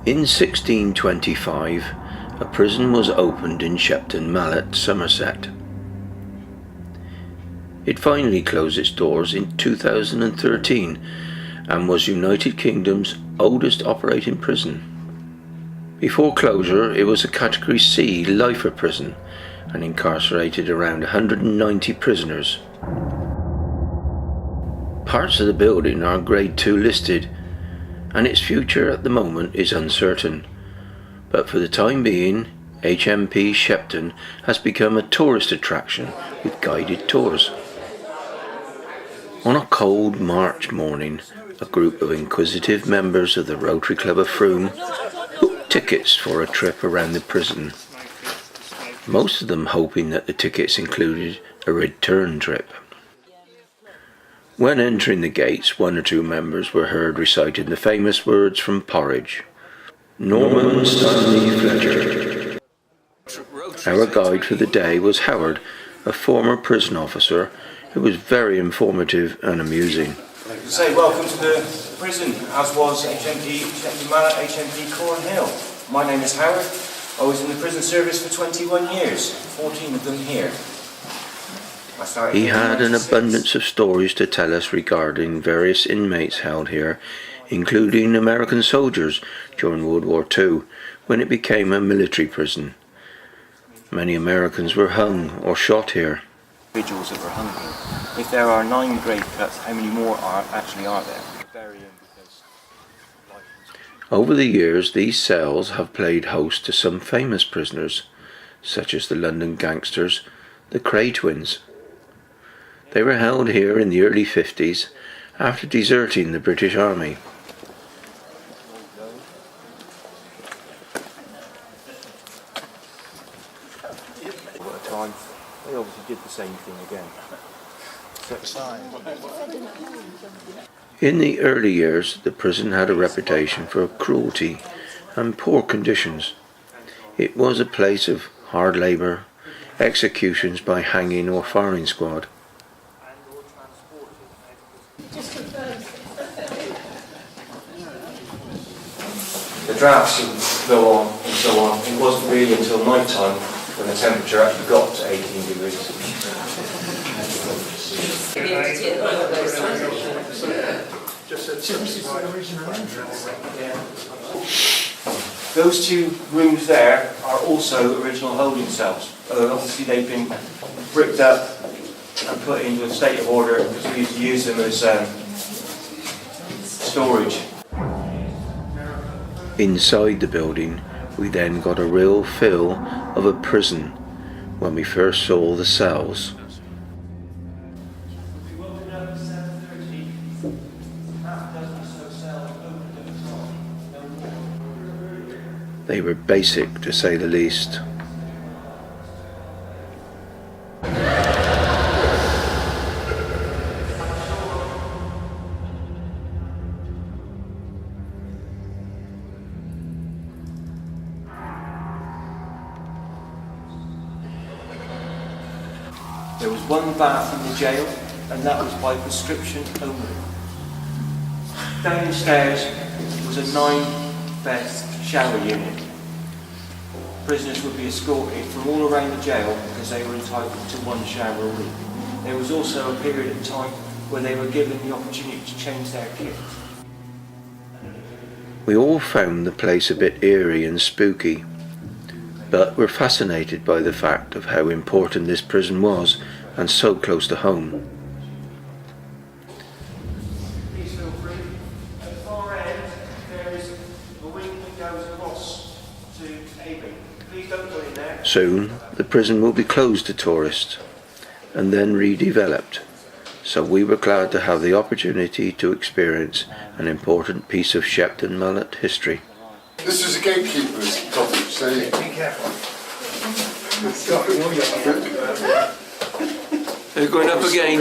In 1625, a prison was opened in Shepton Mallet, Somerset. It finally closed its doors in 2013 and was United Kingdom's oldest operating prison. Before closure, it was a Category C lifer prison and incarcerated around 190 prisoners. Parts of the building are Grade 2 listed, and its future at the moment is uncertain. But for the time being, HMP Shepton has become a tourist attraction with guided tours. On a cold March morning, a group of inquisitive members of the Rotary Club of Frome booked tickets for a trip around the prison, most of them hoping that the tickets included a return trip. When entering the gates, one or two members were heard reciting the famous words from Porridge. Norman Stanley Fletcher. Our guide for the day was Howard, a former prison officer who was very informative and amusing. Say welcome to the prison, as was HMP Shepton Mallet, HMP Cornhill. My name is Howard. I was in the prison service for 21 years, 14 of them here. He had an abundance of stories to tell us regarding various inmates held here, including American soldiers during World War II, when it became a military prison. Many Americans were hung or shot here. Individuals that were hung here. If there are 9 grave cuts, how many more are there? Over the years, these cells have played host to some famous prisoners, such as the London gangsters, the Cray twins. They were held here in the early 50s after deserting the British Army. At a time, they obviously did the same thing again. In the early years, the prison had a reputation for cruelty and poor conditions. It was a place of hard labour, executions by hanging or firing squad. The drafts would go on and so on. It wasn't really until night time when the temperature actually got to 18 degrees. Those 2 rooms there are also original holding cells. Obviously they've been bricked up and put into a state of order because we used to use them as storage. Inside the building, we then got a real feel of a prison when we first saw the cells. They were basic, to say the least. There was 1 bath in the jail, and that was by prescription only. Downstairs was a 9-bed shower unit. Prisoners would be escorted from all around the jail because they were entitled to 1 shower a week. There was also a period of time where they were given the opportunity to change their kit. We all found the place a bit eerie and spooky, but were fascinated by the fact of how important this prison was and so close to home. Please feel free. At the far end, there is a wing that goes across to AB. Please don't go in there. Soon, the prison will be closed to tourists and then redeveloped, so we were glad to have the opportunity to experience an important piece of Shepton Mallet history. This is a gatekeeper's cottage, so be careful. They're going up again.